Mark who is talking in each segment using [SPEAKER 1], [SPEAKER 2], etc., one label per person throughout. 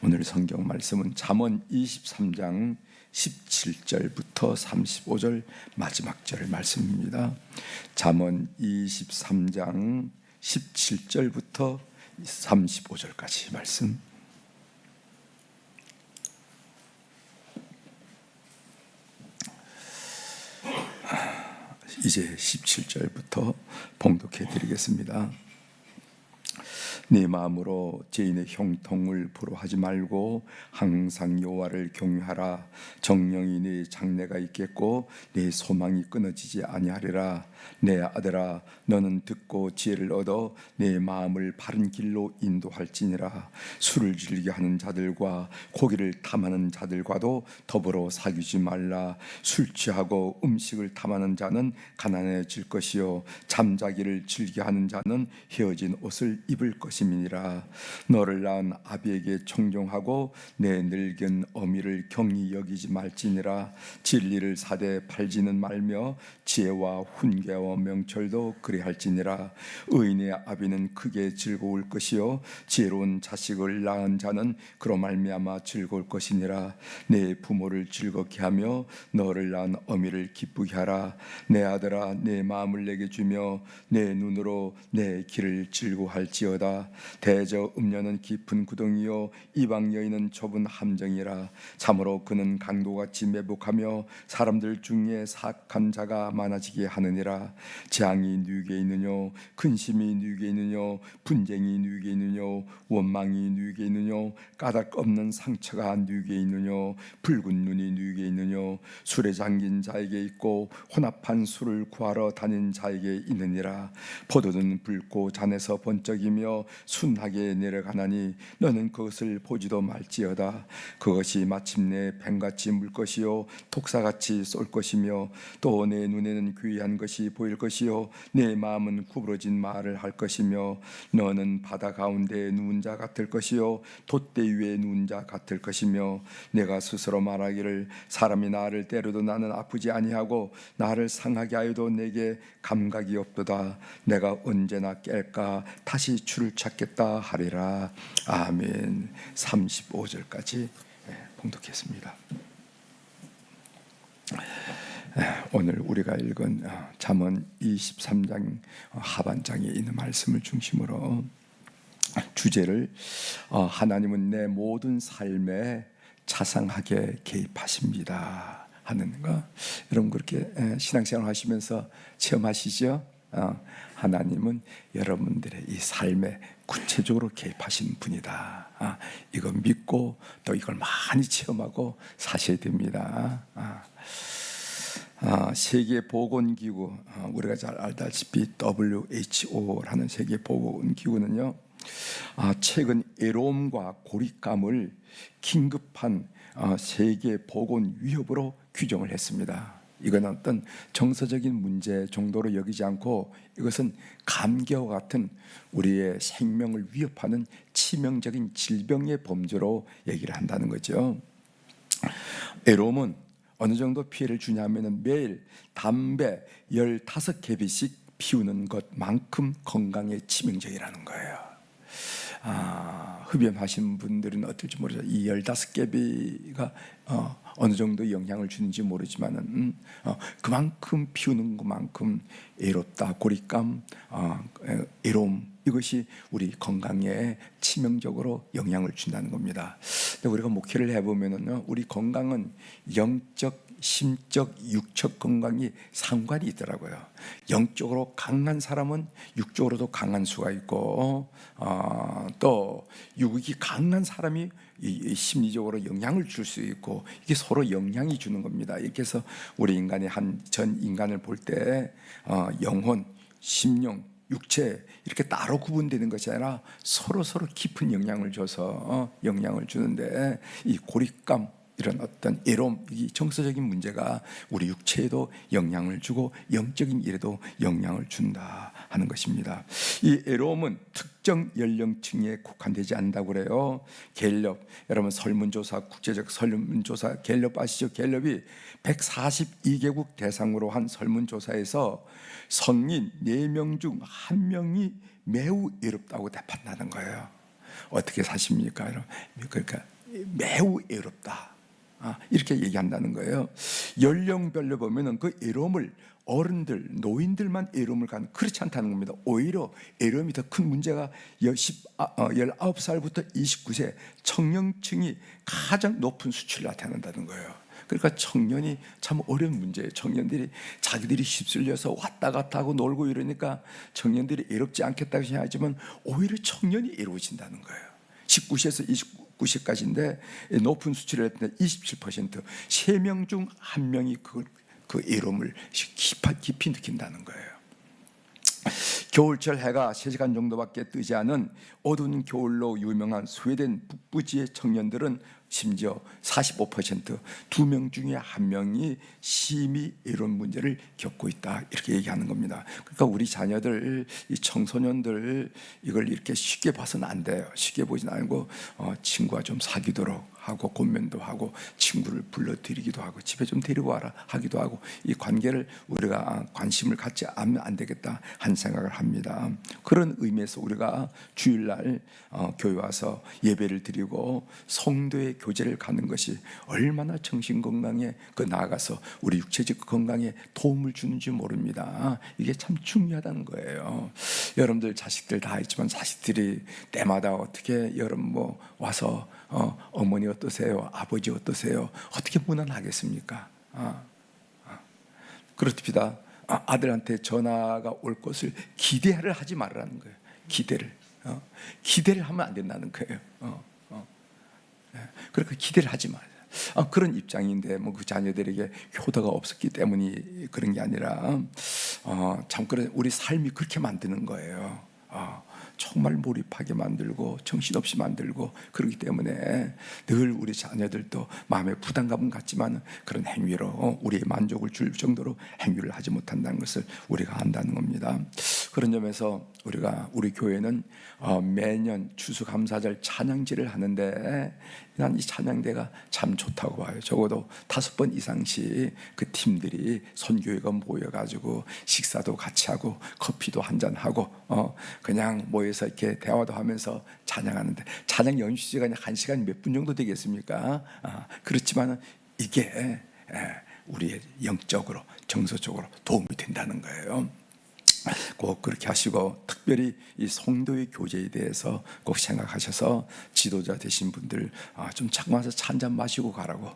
[SPEAKER 1] 오늘 성경 말씀은 잠언 23장 17절부터 35절 마지막 절 말씀입니다. 잠언 23장 17절부터 35절까지 말씀. 이제 17절부터 봉독해 드리겠습니다. 네 마음으로 죄인의 형통을 부러워하지 말고 항상 여호와를 경외하라. 정령이 네 장래가 있겠고 네 소망이 끊어지지 아니하리라. 내 아들아, 너는 듣고 지혜를 얻어 내 마음을 바른 길로 인도할지니라. 술을 즐겨 하는 자들과 고기를 탐하는 자들과도 더불어 사귀지 말라. 술 취하고 음식을 탐하는 자는 가난해질 것이요 잠자기를 즐겨 하는 자는 헤어진 옷을 입을 것임이니라. 너를 낳은 아비에게 청종하고 내 늙은 어미를 경히 여기지 말지니라. 진리를 사대 팔지는 말며 지혜와 훈계와 명철도 그리할지니라. 의인의 아비는 크게 즐거울 것이요 지혜로운 자식을 낳은 자는 그로 말미암아 즐거울 것이니라. 내 부모를 즐겁게 하며 너를 낳은 어미를 기쁘게 하라. 내 아들아, 내 마음을 내게 주며 내 눈으로 내 길을 즐거워할지어다. 대저 음녀는 깊은 구덩이요 이방 여인은 좁은 함정이라. 참으로 그는 강도같이 매복하며 사람들 중에 사악한 자가 많아지게 하느니라. 재앙이 누게 있느뇨 근심이 누게 있느뇨 분쟁이 누게 있느뇨 원망이 누게 있느뇨 까닭 없는 상처가 누게 있느뇨 붉은 눈이 누게 있느뇨 술에 잠긴 자에게 있고 혼합한 술을 구하러 다닌 자에게 있느니라. 포도는 붉고 잔에서 번쩍이며 순하게 내려가나니 너는 그것을 보지도 말지어다. 그것이 마침내 뱀같이 물 것이요 독사같이 쏠 것이며 또 내 눈에는 귀한 것이 보일 것이요 내 마음은 구부러진 말을 할 것이며 너는 바다 가운데 누운 자 같을 것이요 돛대 위에 누운 자 같을 것이며 내가 스스로 말하기를 사람이 나를 때려도 나는 아프지 아니하고 나를 상하게 하여도 내게 감각이 없도다. 내가 언제나 깰까 다시 주를 찾겠다 하리라. 아멘. 35절까지 봉독했습니다. 오늘 우리가 읽은 잠언 23장 하반장에 있는 말씀을 중심으로 주제를 하나님은 내 모든 삶에 자상하게 개입하십니다 하는 거. 여러분 그렇게 신앙생활 하시면서 체험하시죠? 하나님은 여러분들의 이 삶에 구체적으로 개입하신 분이다. 이거 믿고 또 이걸 많이 체험하고 사셔야 됩니다. 세계보건기구, 우리가 잘 알다시피 WHO라는 세계보건기구는요, 최근 애로움과 고립감을 긴급한 세계보건 위협으로 규정을 했습니다. 이건 어떤 정서적인 문제 정도로 여기지 않고 이것은 감기와 같은 우리의 생명을 위협하는 치명적인 질병의 범죄로 얘기를 한다는 거죠. 애로움은 어느 정도 피해를 주냐면 매일 담배 15개비씩 피우는 것만큼 건강에 치명적이라는 거예요. 흡연하신 분들은 어떨지 모르죠. 이 15개비가 어느 정도 영향을 주는지 모르지만은 그만큼 피우는 것만큼 애롭다, 고립감, 애로움, 이것이 우리 건강에 치명적으로 영향을 준다는 겁니다. 근데 우리가 목회를 해보면은 우리 건강은 영적, 심적, 육적 건강이 상관이 있더라고요. 영적으로 강한 사람은 육적으로도 강한 수가 있고, 또 육이 강한 사람이 심리적으로 영향을 줄 수 있고, 이게 서로 영향이 주는 겁니다. 이렇게 해서 우리 인간의 전 인간을 볼 때 영혼, 심령, 육체 이렇게 따로 구분되는 것이 아니라 서로 깊은 영향을 줘서 영향을 주는데, 이 고립감, 이런 어떤 애로움, 이 정서적인 문제가 우리 육체에도 영향을 주고 영적인 일에도 영향을 준다 하는 것입니다. 이 애로움은 특정 연령층에 국한되지 않는다고 그래요. 갤럽, 여러분 설문조사, 국제적 설문조사 갤럽 아시죠? 갤럽이 142개국 대상으로 한 설문조사에서 성인 4명 중 1명이 매우 외롭다고 대답한다는 거예요. 어떻게 사십니까? 그러니까 매우 애롭다. 이렇게 얘기한다는 거예요. 연령별로 보면은 그 애로움을 어른들, 노인들만 애로움을 갖는, 그렇지 않다는 겁니다. 오히려 애로움이 더 큰 문제가 19살부터 29세 청년층이 가장 높은 수치를 나타낸다는 거예요. 그러니까 청년이 참 어려운 문제예요. 청년들이 자기들이 휩쓸려서 왔다 갔다 하고 놀고 이러니까 청년들이 애롭지 않겠다고 생각하지만 오히려 청년이 애로워진다는 거예요. 19세에서 29세까지인데 높은 수치를 했는데 27%, 3명 중 1명이 그 애로움을 깊이 느낀다는 거예요. 겨울철 해가 3시간 정도밖에 뜨지 않은 어두운 겨울로 유명한 스웨덴 북부지의 청년들은 심지어 45%, 2명 중에 1명이 심히 이런 문제를 겪고 있다, 이렇게 얘기하는 겁니다. 그러니까 우리 자녀들, 이 청소년들 이걸 이렇게 쉽게 봐서는 안 돼요. 쉽게 보진 않고 친구와 좀 사귀도록 하고 권면도 하고 친구를 불러들이기도 하고 집에 좀 데리고 와라 하기도 하고, 이 관계를 우리가 관심을 갖지 않으면 안 되겠다 한 생각을 합니다. 그런 의미에서 우리가 주일날 교회 와서 예배를 드리고 성도의 교제를 갖는 것이 얼마나 정신건강에 나아가서 우리 육체적 건강에 도움을 주는지 모릅니다. 이게 참 중요하다는 거예요. 여러분들 자식들 다 있지만 자식들이 때마다 어떻게 여러분 와서 어머니 어떠세요? 아버지 어떠세요? 어떻게 무난하겠습니까? 그렇습니다. 아들한테 전화가 올 것을 기대를 하지 말라는 거예요. 기대를 하면 안 된다는 거예요. 그러니까 기대를 하지 마요. 그런 입장인데 그 자녀들에게 효도가 없었기 때문이 그런 게 아니라 참 그런 우리 삶이 그렇게 만드는 거예요. 정말 몰입하게 만들고 정신없이 만들고, 그렇기 때문에 늘 우리 자녀들도 마음에 부담감은 갖지만 그런 행위로 우리의 만족을 줄 정도로 행위를 하지 못한다는 것을 우리가 안다는 겁니다. 그런 점에서 우리 교회는 매년 추수감사절 찬양제를 하는데 난 이 찬양대가 참 좋다고 봐요. 적어도 5번 이상씩 그 팀들이 선교회가 모여가지고 식사도 같이 하고 커피도 한잔 하고 그냥 모여서 이렇게 대화도 하면서 찬양하는데, 찬양 연주시간이 1시간 몇 분 정도 되겠습니까? 그렇지만 이게 우리의 영적으로 정서적으로 도움이 된다는 거예요. 꼭 그렇게 하시고, 특별히 이 성도의 교제에 대해서 꼭 생각하셔서 지도자 되신 분들 좀 자꾸 와서 차 한잔 마시고 가라고,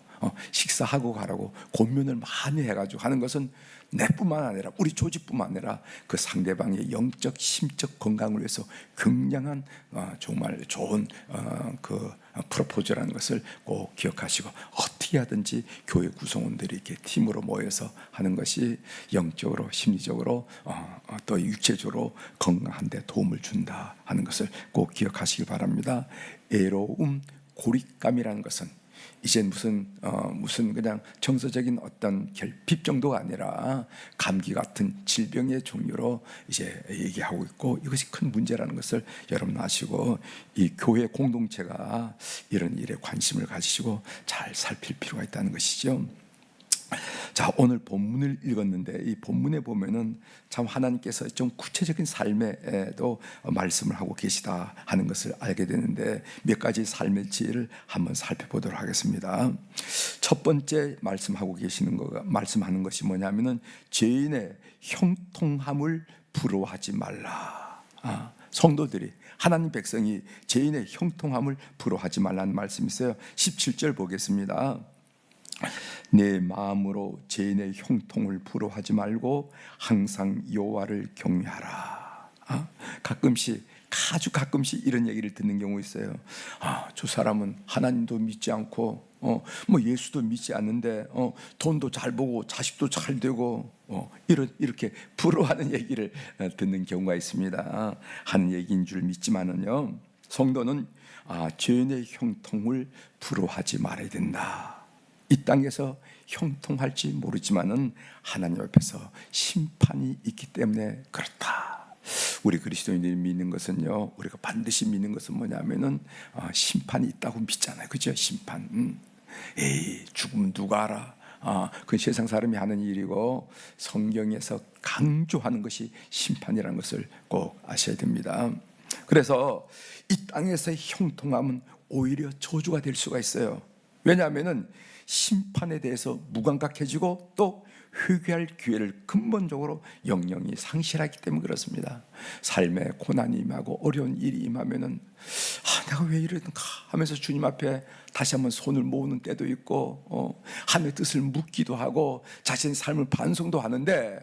[SPEAKER 1] 식사하고 가라고 권면을 많이 해가지고 하는 것은 내뿐만 아니라 우리 조직뿐만 아니라 그 상대방의 영적 심적 건강을 위해서 굉장한 정말 좋은 그 프로포즈라는 것을 꼭 기억하시고, 어떻게 하든지 교회 구성원들이 이렇게 팀으로 모여서 하는 것이 영적으로 심리적으로 또 육체적으로 건강한 데 도움을 준다 하는 것을 꼭 기억하시기 바랍니다. 애로움, 고립감이라는 것은 이제 무슨 그냥 정서적인 어떤 결핍 정도가 아니라 감기 같은 질병의 종류로 이제 얘기하고 있고, 이것이 큰 문제라는 것을 여러분 아시고, 이 교회 공동체가 이런 일에 관심을 가지시고 잘 살필 필요가 있다는 것이죠. 자, 오늘 본문을 읽었는데 이 본문에 보면은 참 하나님께서 좀 구체적인 삶에도 말씀을 하고 계시다 하는 것을 알게 되는데, 몇 가지 삶의 지혜를 한번 살펴보도록 하겠습니다. 첫 번째 말씀하는 것이 뭐냐면은 죄인의 형통함을 부러워하지 말라. 성도들이, 하나님 백성이 죄인의 형통함을 부러워하지 말라는 말씀이 있어요. 17절 보겠습니다. 내 마음으로 죄인의 형통을 부러워하지 말고 항상 여호와를 경외하라. 아주 가끔씩 이런 얘기를 듣는 경우 있어요. 저 사람은 하나님도 믿지 않고 예수도 믿지 않는데 돈도 잘 보고 자식도 잘 되고 이렇게 부러워하는 얘기를 듣는 경우가 있습니다. 하는 얘기인 줄 믿지만은요, 성도는 죄인의 형통을 부러워하지 말아야 된다. 이 땅에서 형통할지 모르지만은 하나님 앞에서 심판이 있기 때문에 그렇다. 우리 그리스도인들이 믿는 것은요, 우리가 반드시 믿는 것은 뭐냐면은 심판이 있다고 믿잖아요. 그죠? 심판. 죽음 누가 알아? 그 세상 사람이 하는 일이고, 성경에서 강조하는 것이 심판이라는 것을 꼭 아셔야 됩니다. 그래서 이 땅에서의 형통함은 오히려 저주가 될 수가 있어요. 왜냐하면 심판에 대해서 무감각해지고 또 회개할 기회를 근본적으로 영영이 상실하기 때문에 그렇습니다. 삶에 고난이 임하고 어려운 일이 임하면은 내가 왜 이러는가 하면서 주님 앞에 다시 한번 손을 모으는 때도 있고 하나님의 뜻을 묻기도 하고 자신의 삶을 반성도 하는데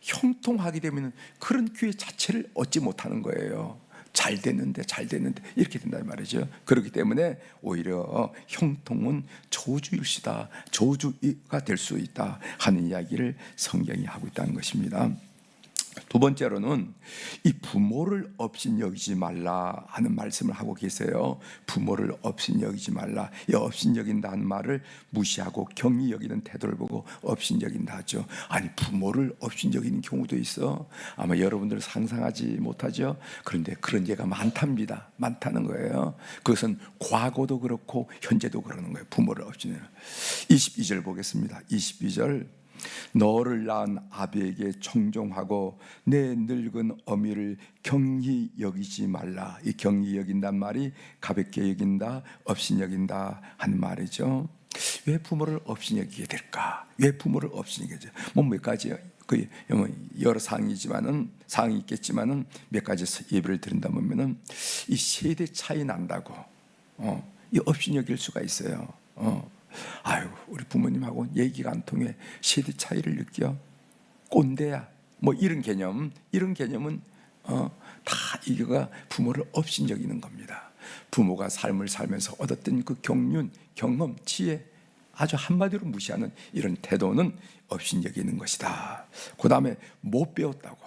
[SPEAKER 1] 형통하게 되면 그런 기회 자체를 얻지 못하는 거예요. 잘 됐는데 이렇게 된단 말이죠. 그렇기 때문에 오히려 형통은 저주일시다, 저주가 될 수 있다 하는 이야기를 성경이 하고 있다는 것입니다. 두 번째로는 이 부모를 업신여기지 말라 하는 말씀을 하고 계세요. 부모를 업신여기지 말라. 이 업신여긴다는 말을 무시하고 경히 여기는 태도를 보고 업신여긴다 하죠. 아니, 부모를 업신여기는 경우도 있어. 아마 여러분들 상상하지 못하죠. 그런데 그런 예가 많다는 거예요. 그것은 과거도 그렇고 현재도 그러는 거예요. 부모를 업신여기는. 22절 보겠습니다. 22절. 너를 낳은 아비에게 청종하고 내 늙은 어미를 경히 여기지 말라. 이 경히 여긴단 말이 가볍게 여긴다, 업신여긴다 하는 말이죠. 왜 부모를 업신여기게 될까? 왜 부모를 업신여기게 될까? 몇 가지 여러 사항이 있겠지만은 몇 가지 예배를 드린다 보면은 이 세대 차이 난다고 이 업신여길 수가 있어요. 아유, 우리 부모님하고 얘기가 안 통해 세대 차이를 느껴. 꼰대야. 이런 개념은 다 이거가 부모를 업신여기는 겁니다. 부모가 삶을 살면서 얻었던 그 경륜, 경험, 지혜, 아주 한마디로 무시하는 이런 태도는 업신여기는 것이다. 그 다음에 못 배웠다고.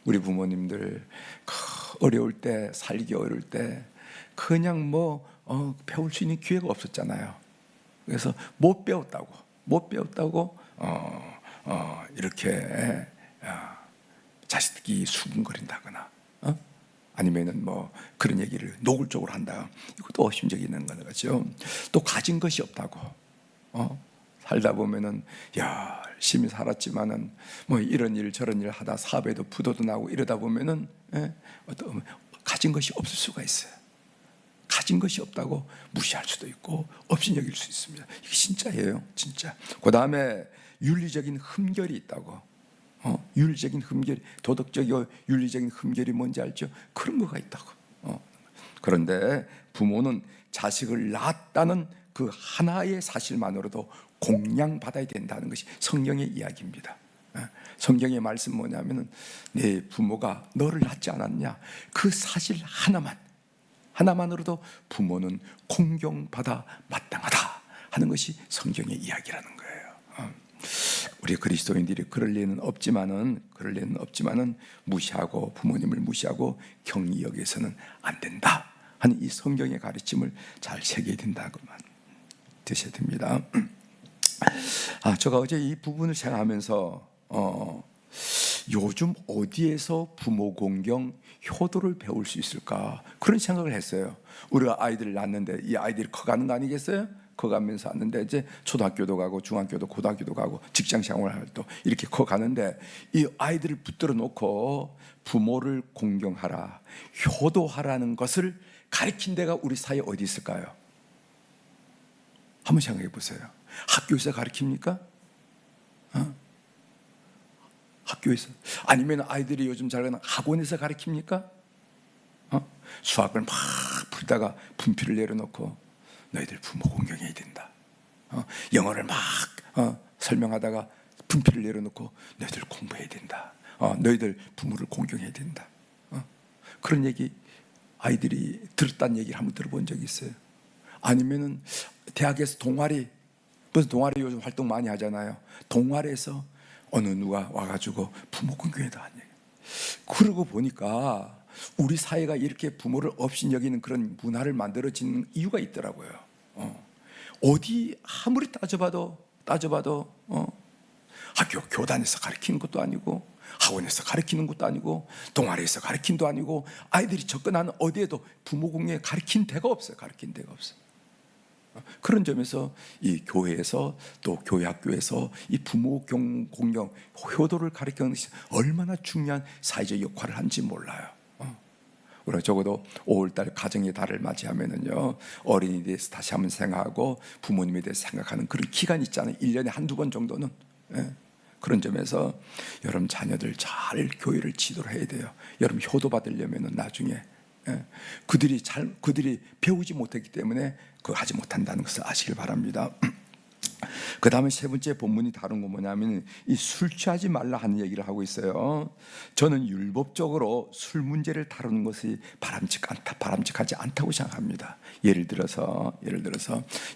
[SPEAKER 1] 우리 부모님들 어려울 때, 살기 어려울 때 그냥 배울 수 있는 기회가 없었잖아요. 그래서 못 배웠다고 이렇게 자식들이 수군거린다거나 아니면은 그런 얘기를 노골적으로 한다. 이것도 업신여기는 거죠. 또 가진 것이 없다고 살다 보면은 열심히 살았지만은 이런 일 저런 일 하다 사업에도 부도도 나고 이러다 보면은 가진 것이 없을 수가 있어요. 가진 것이 없다고 무시할 수도 있고 업신여길 수 있습니다. 이게 진짜예요, 진짜. 그 다음에 윤리적인 흠결이 있다고. 윤리적인 흠결, 도덕적이고 윤리적인 흠결이 뭔지 알죠? 그런 거가 있다고. 그런데 부모는 자식을 낳았다는 그 하나의 사실만으로도 공양받아야 된다는 것이 성경의 이야기입니다. 성경의 말씀 뭐냐면은 네 부모가 너를 낳지 않았냐? 그 사실 하나만으로도 부모는 공경받아 마땅하다 하는 것이 성경의 이야기라는 거예요. 우리 그리스도인들이 그럴 리는 없지만은 무시하고 부모님을 무시하고 경히 여기서는 안 된다 하는 이 성경의 가르침을 잘 새겨야 된다고만 드셔야 됩니다. 제가 어제 이 부분을 생각하면서 요즘 어디에서 부모 공경, 효도를 배울 수 있을까? 그런 생각을 했어요. 우리가 아이들을 낳는데 이 아이들이 커가는 거 아니겠어요? 커가면서 왔는데 이제 초등학교도 가고 중학교도 고등학교도 가고 직장 생활할 때 이렇게 커가는데 이 아이들을 붙들어 놓고 부모를 공경하라, 효도하라는 것을 가르친 데가 우리 사회에 어디 있을까요? 한번 생각해 보세요. 학교에서 가르칩니까? 학교에서? 아니면 아이들이 요즘 잘 가는 학원에서 가르칩니까? 수학을 막 풀다가 분필을 내려놓고 너희들 부모 공경해야 된다. 영어를 막 설명하다가 분필을 내려놓고 너희들 공부해야 된다. 너희들 부모를 공경해야 된다. 그런 얘기 아이들이 들었다는 얘기를 한번 들어본 적이 있어요. 아니면은 대학에서 무슨 동아리 요즘 활동 많이 하잖아요. 동아리에서 어느 누가 와가지고 부모 공경해다 하는 얘기. 그러고 보니까 우리 사회가 이렇게 부모를 업신여기는 그런 문화를 만들어지는 이유가 있더라고요. 어디 아무리 따져봐도 학교 교단에서 가르치는 것도 아니고 학원에서 가르치는 것도 아니고 동아리에서 가르치는 것도 아니고 아이들이 접근하는 어디에도 부모 공경에 가르친 데가 없어요. 그런 점에서 이 교회에서 또 교회 학교에서 이 부모 공경, 효도를 가르치는 것이 얼마나 중요한 사회적 역할을 하는지 몰라요. 우리가 적어도 5월달 가정의 달을 맞이하면은요, 어린이에 대해서 다시 한번 생각하고 부모님에 대해서 생각하는 그런 기간이 있잖아요. 1년에 한두 번 정도는. 예. 그런 점에서 여러분 자녀들 잘 교회를 지도를 해야 돼요. 여러분 효도 받으려면은 나중에 그들이 배우지 못했기 때문에 그거 하지 못한다는 것을 아시길 바랍니다. 그 다음에 세 번째 본문이 다룬 건 뭐냐면 이 술 취하지 말라 하는 얘기를 하고 있어요. 저는 율법적으로 술 문제를 다루는 것이 바람직하지 않다고 생각합니다. 예를 들어서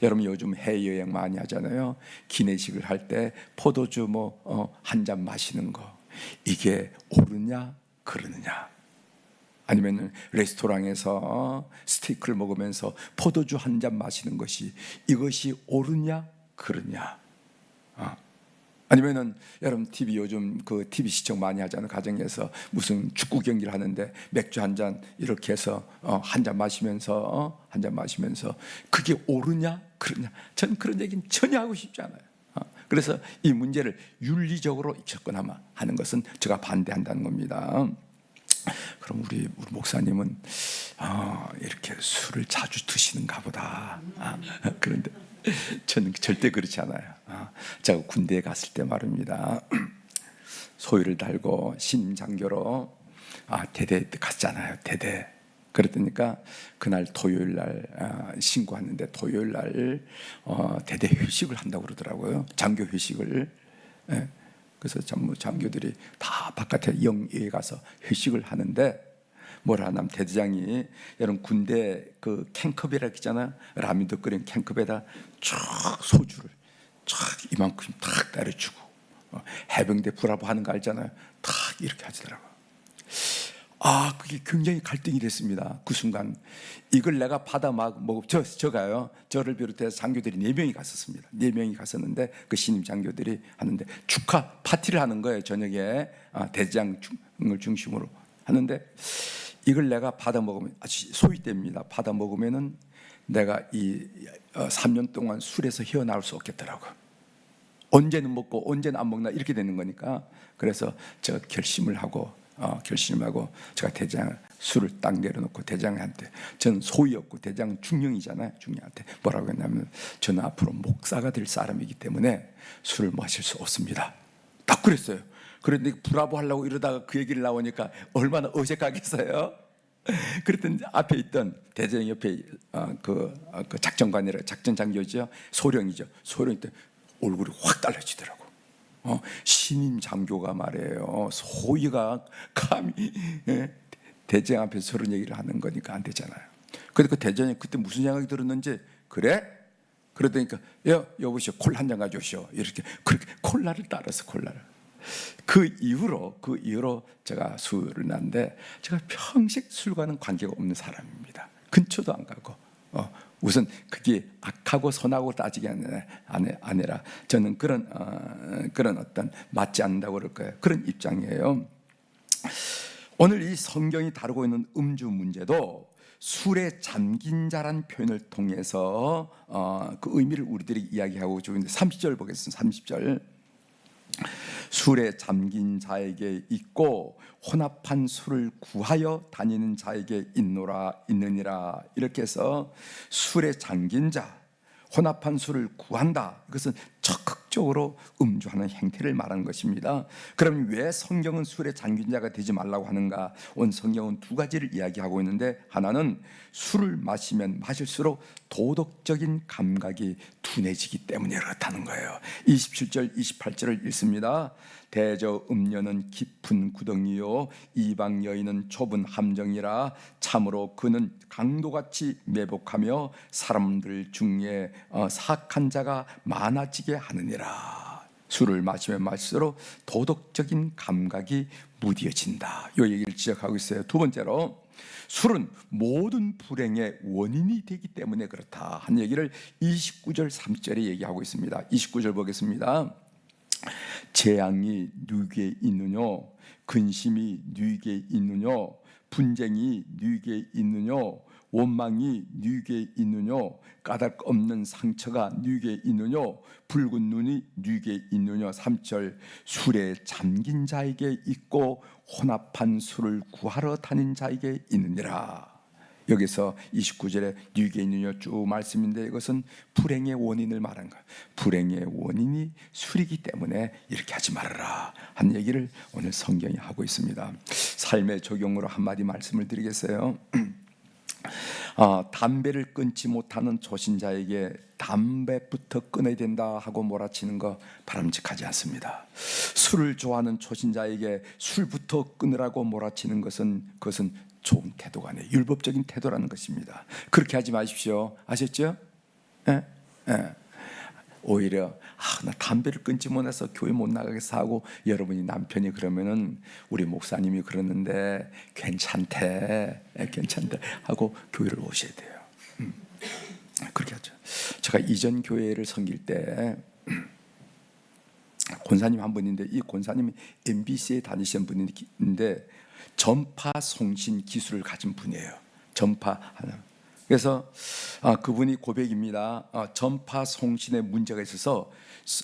[SPEAKER 1] 여러분 요즘 해외여행 많이 하잖아요. 기내식을 할 때 포도주 한 잔 마시는 거, 이게 옳으냐 그르느냐, 아니면 레스토랑에서 스테이크를 먹으면서 포도주 한 잔 마시는 것이 이것이 옳으냐 그러냐. 아니면은 여러분 TV 요즘 그 TV 시청 많이 하잖아요. 가정에서 무슨 축구 경기를 하는데 맥주 한 잔 이렇게 해서 한 잔 마시면서 그게 옳으냐 그러냐. 전 그런 얘기는 전혀 하고 싶지 않아요. 그래서 이 문제를 윤리적으로 접근하는 것은 제가 반대한다는 겁니다. 그럼 우리 목사님은 이렇게 술을 자주 드시는가 보다. 그런데 저는 절대 그렇지 않아요. 제가 군대에 갔을 때 말입니다. 소위를 달고 신임 장교로 대대 갔잖아요. 대대. 그랬더니까 그날 토요일 날 신고했는데 토요일 날 대대 회식을 한다고 그러더라고요. 장교 회식을. 예. 그래서 장교들이 다 바깥에 영예에 가서 회식을 하는데 뭐라 하냐면 대대장이 여러분 군대 그 캔컵이라 했잖아요. 라면도 끓인 캔컵에다 쫙 소주를 쫙 이만큼 탁 따라주고 해병대 브라보 하는 거 알잖아요. 탁 이렇게 하시더라고요. 그게 굉장히 갈등이 됐습니다. 그 순간 이걸 내가 받아 먹고 저가요. 저를 비롯해서 장교들이 4명이 갔었습니다. 4명이 갔었는데 그 신임 장교들이 하는데 축하 파티를 하는 거예요. 저녁에 대장을 중심으로 하는데 이걸 내가 받아 먹으면 아주 소위됩니다. 받아 먹으면은 내가 이 3년 동안 술에서 헤어나올 수 없겠더라고요. 언제는 먹고 언제는 안 먹나 이렇게 되는 거니까. 그래서 제가 결심을 하고 제가 대장 술을 딱 내려놓고 대장한테, 저는 소위였고 대장은 중령이잖아요. 중령한테 뭐라고 했냐면 저는 앞으로 목사가 될 사람이기 때문에 술을 마실 수 없습니다. 딱 그랬어요. 그런데 브라보 하려고 이러다가 그 얘기를 나오니까 얼마나 어색하겠어요. 그랬더니 앞에 있던 대장 옆에 그 작전관이라 작전 장교죠. 소령이죠. 소령 때 얼굴이 확 달라지더라고. 신임 장교가 말이에요. 소위가 감히 대장 앞에서 저런 얘기를 하는 거니까 안 되잖아요. 그러니까 대장이 그때 무슨 생각이 들었는지, 그래? 그러니까 여보시오 콜라 한 잔 가져오시오. 이렇게 그렇게 콜라를 따라서 콜라를. 그 이후로 제가 술을 났는데 제가 평생 술과는 관계가 없는 사람입니다. 근처도 안 가고. 우선 그게 악하고 선하고 따지기 아니라 저는 그런 어떤 맞지 않는다고 그럴 거예요. 그런 입장이에요. 오늘 이 성경이 다루고 있는 음주 문제도 술에 잠긴 자란 표현을 통해서 그 의미를 우리들이 이야기하고 있는데 30절 보겠습니다. 30절. 술에 잠긴 자에게 있고 혼합한 술을 구하여 다니는 자에게 있느니라. 이렇게 해서 술에 잠긴 자, 혼합한 술을 구한다. 이것은 적극적으로 음주하는 행태를 말하는 것입니다. 그럼 왜 성경은 술에 잠긴 자가 되지 말라고 하는가? 온 성경은 두 가지를 이야기하고 있는데, 하나는 술을 마시면 마실수록 도덕적인 감각이 둔해지기 때문에 그렇다는 거예요. 27절 28절을 읽습니다. 대저 음녀는 깊은 구덩이요 이방 여인은 좁은 함정이라 참으로 그는 강도같이 매복하며 사람들 중에 사악한 자가 많아지게 하느니라. 술을 마시면 마실수록 도덕적인 감각이 무뎌진다. 이 얘기를 지적하고 있어요. 두 번째로 술은 모든 불행의 원인이 되기 때문에 그렇다 한 얘기를 29절 30절에 얘기하고 있습니다. 29절 보겠습니다. 재앙이 누구에게 있느냐, 근심이 누구에게 있느냐, 분쟁이 누구에게 있느냐, 원망이 네게 있느냐? 까닭 없는 상처가 네게 있느냐? 붉은 눈이 네게 있느냐? 3절 술에 잠긴 자에게 있고 혼합한 술을 구하러 다닌 자에게 있느니라. 여기서 29절에 네게 있느냐 쭉 말씀인데 이것은 불행의 원인을 말한 거예요. 불행의 원인이 술이기 때문에 이렇게 하지 말아라 한 얘기를 오늘 성경이 하고 있습니다. 삶의 적용으로 한마디 말씀을 드리겠어요. 담배를 끊지 못하는 초신자에게 담배부터 끊어야 된다 하고 몰아치는 거 바람직하지 않습니다. 술을 좋아하는 초신자에게 술부터 끊으라고 몰아치는 것은 그것은 좋은 태도가 아니에요. 율법적인 태도라는 것입니다. 그렇게 하지 마십시오. 아셨죠? 예? 예. 오히려 나 담배를 끊지 못해서 교회 못 나가겠어 하고 여러분이 남편이 그러면은 우리 목사님이 그러는데 괜찮대 하고 교회를 오셔야 돼요. 그렇게 하죠. 제가 이전 교회를 섬길 때 권사님 한 분인데 이 권사님이 MBC에 다니시는 분인데 전파 송신 기술을 가진 분이에요. 전파하는. 그래서 그분이 고백입니다. 전파 송신에 문제가 있어서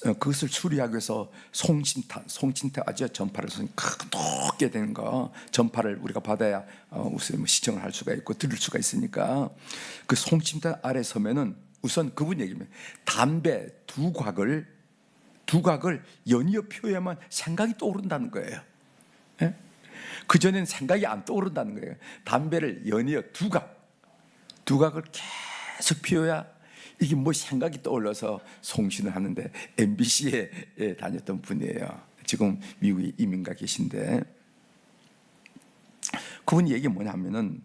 [SPEAKER 1] 그것을 수리하기 위해서 송신타 아주 전파를 높게 되는 거 전파를 우리가 받아야 우선 시청을 할 수가 있고 들을 수가 있으니까 그 송신타 아래 서면은 우선 그분 얘기면 담배 두 각을 연이어 피워야만 생각이 떠오른다는 거예요. 예? 그전엔 생각이 안 떠오른다는 거예요. 담배를 연이어 두 각을 계속 피워야 이게 뭐 생각이 떠올라서 송신을 하는데 MBC에 다녔던 분이에요. 지금 미국에 이민가 계신데 그분 얘기 뭐냐면은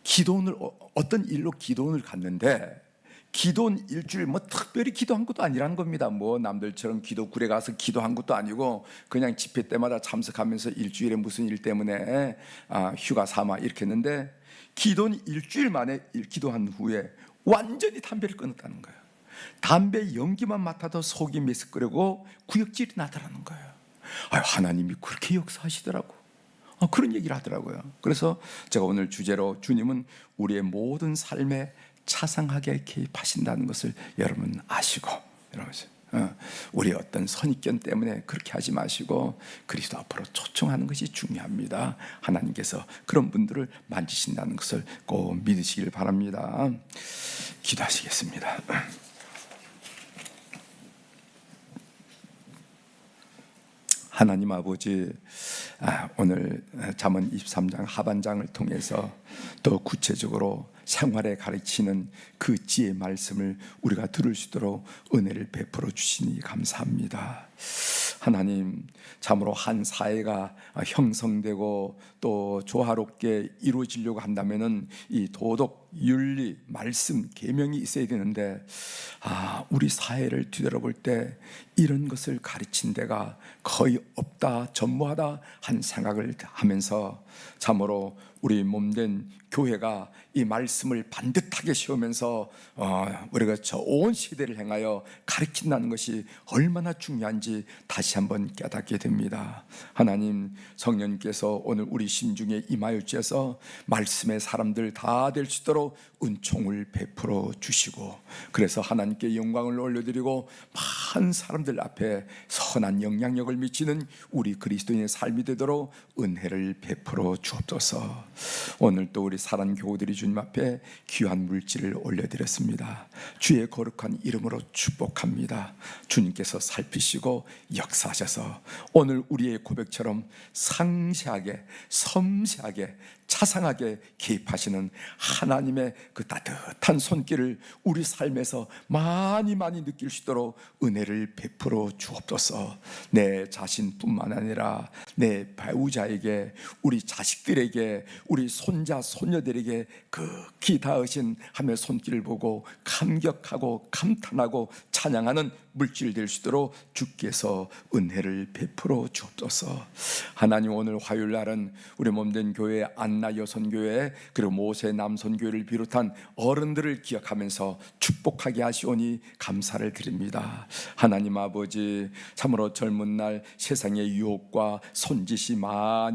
[SPEAKER 1] 기도원을 어떤 일로 기도원을 갔는데 기도는 일주일 특별히 기도한 것도 아니라는 겁니다. 남들처럼 기도굴에 가서 기도한 것도 아니고 그냥 집회 때마다 참석하면서 일주일에 무슨 일 때문에 휴가 삼아 이렇게 했는데 기도는 일주일 만에 기도한 후에 완전히 담배를 끊었다는 거예요. 담배 연기만 맡아도 속이 메스꺼르고 구역질이 나더라는 거예요. 하나님이 그렇게 역사하시더라고. 그런 얘기를 하더라고요. 그래서 제가 오늘 주제로 주님은 우리의 모든 삶에 차상하게 개입하신다는 것을 여러분 아시고 우리 어떤 선입견 때문에 그렇게 하지 마시고 그리스도 앞으로 초청하는 것이 중요합니다. 하나님께서 그런 분들을 만지신다는 것을 꼭 믿으시길 바랍니다. 기도하시겠습니다. 하나님 아버지, 오늘 잠언 23장 하반장을 통해서 또 구체적으로 생활에 가르치는 그 지혜의 말씀을 우리가 들을 수 있도록 은혜를 베풀어 주시니 감사합니다. 하나님, 참으로 한 사회가 형성되고 또 조화롭게 이루어지려고 한다면은 이 도덕, 윤리, 말씀, 계명이 있어야 되는데 우리 사회를 뒤돌아볼 때 이런 것을 가르친 데가 거의 없다, 전무하다 한 생각을 하면서 참으로 우리 몸된 교회가 이 말씀을 반듯하게 세우면서 우리가 저 온 시대를 향하여 가르친다는 것이 얼마나 중요한지 다시 한번 깨닫게 됩니다. 하나님, 성령님께서 오늘 우리 심중에 임하여 주셔서 말씀의 사람들 다 될 수 있도록 은총을 베풀어 주시고 그래서 하나님께 영광을 올려드리고 많은 사람들 앞에 선한 영향력을 미치는 우리 그리스도인의 삶이 되도록 은혜를 베풀어 주옵소서. 오늘 또 우리 사랑 교우들이 주님 앞에 귀한 물질을 올려드렸습니다. 주의 거룩한 이름으로 축복합니다. 주님께서 살피시고 역사하셔서 오늘 우리의 고백처럼 상세하게 섬세하게 차상하게 개입하시는 하나님의 그 따뜻한 손길을 우리 삶에서 많이 느낄 수 있도록 은혜를 베풀어 주옵소서. 내 자신뿐만 아니라 내 배우자에게, 우리 자식들에게, 우리 손자 손녀들에게 극히 닿으신 하나님의 손길을 보고 감격하고 감탄하고 찬양하는 물질 될 수 있도록 주께서 은혜를 베풀어 주옵소서. 하나님, 오늘 화요일 날은 우리 몸된 교회 안나 여선교회 그리고 모세 남선교회를 비롯한 어른들을 기억하면서 축복하게 하시오니 감사를 드립니다. 하나님 아버지, 참으로 젊은 날 세상의 유혹과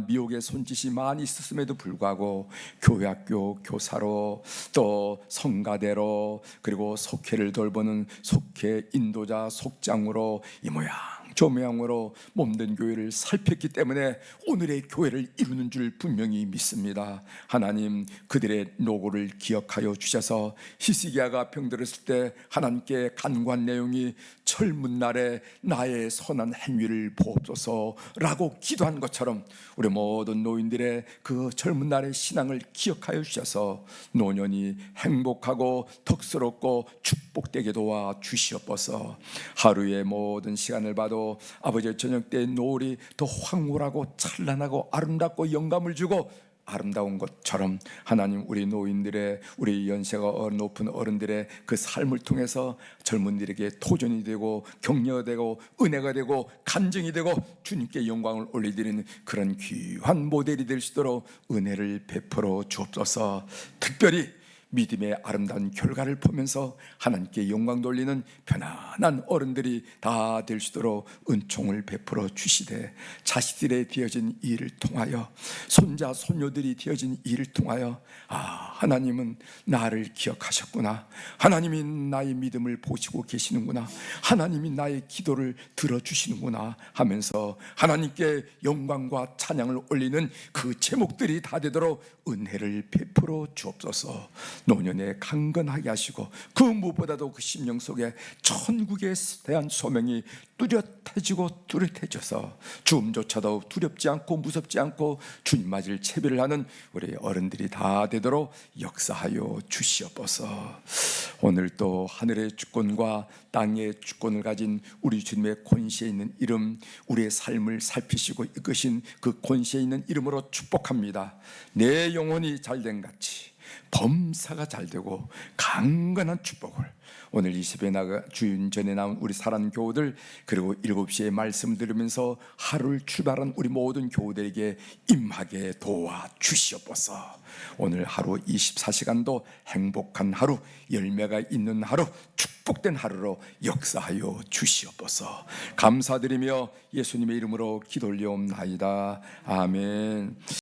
[SPEAKER 1] 미혹의 손짓이 많이 있었음에도 불구하고 교회학교 교사로 또 성가대로 그리고 속회를 돌보는 속회 인도자 속장으로 이 모양 저 모양으로 몸된 교회를 살폈기 때문에 오늘의 교회를 이루는 줄 분명히 믿습니다. 하나님, 그들의 노고를 기억하여 주셔서 히스기야가 병들었을 때 하나님께 간구한 내용이 젊은 날에 나의 선한 행위를 보옵소서라고 기도한 것처럼 우리 모든 노인들의 그 젊은 날의 신앙을 기억하여 주셔서 노년이 행복하고 덕스럽고 축복되게 도와 주시옵소서. 하루의 모든 시간을 봐도 아버지의 저녁 때의 노을이 더 황홀하고 찬란하고 아름답고 영감을 주고 아름다운 것처럼 하나님, 우리 노인들의, 우리 연세가 높은 어른들의 그 삶을 통해서 젊은이들에게 도전이 되고 격려가 되고 은혜가 되고 간증이 되고 주님께 영광을 올려드리는 그런 귀한 모델이 될 수 있도록 은혜를 베풀어 주옵소서. 특별히 믿음의 아름다운 결과를 보면서 하나님께 영광 돌리는 편안한 어른들이 다 될 수 있도록 은총을 베풀어 주시되, 자식들의 되어진 일을 통하여, 손자 손녀들이 되어진 일을 통하여 하나님은 나를 기억하셨구나, 하나님이 나의 믿음을 보시고 계시는구나, 하나님이 나의 기도를 들어주시는구나 하면서 하나님께 영광과 찬양을 올리는 그 제목들이 다 되도록 은혜를 베풀어 주옵소서. 노년에 강건하게 하시고 그 무엇보다도 그 심령 속에 천국에 대한 소명이 뚜렷해지고 뚜렷해져서 죽음조차도 두렵지 않고 무섭지 않고 주님 맞을 채비를 하는 우리 어른들이 다 되도록 역사하여 주시옵소서. 오늘 또 하늘의 주권과 땅의 주권을 가진 우리 주님의 권세에 있는 이름, 우리의 삶을 살피시고 이끄신 그 권세에 있는 이름으로 축복합니다. 내 영혼이 잘된 같이 범사가 잘되고 강건한 축복을 오늘 20회 주일 전에 나온 우리 사랑 교우들, 그리고 7시에 말씀을 들으면서 하루를 출발한 우리 모든 교우들에게 임하게 도와 주시옵소서. 오늘 하루 24시간도 행복한 하루, 열매가 있는 하루, 축복된 하루로 역사하여 주시옵소서. 감사드리며 예수님의 이름으로 기도 올리옵나이다. 아멘.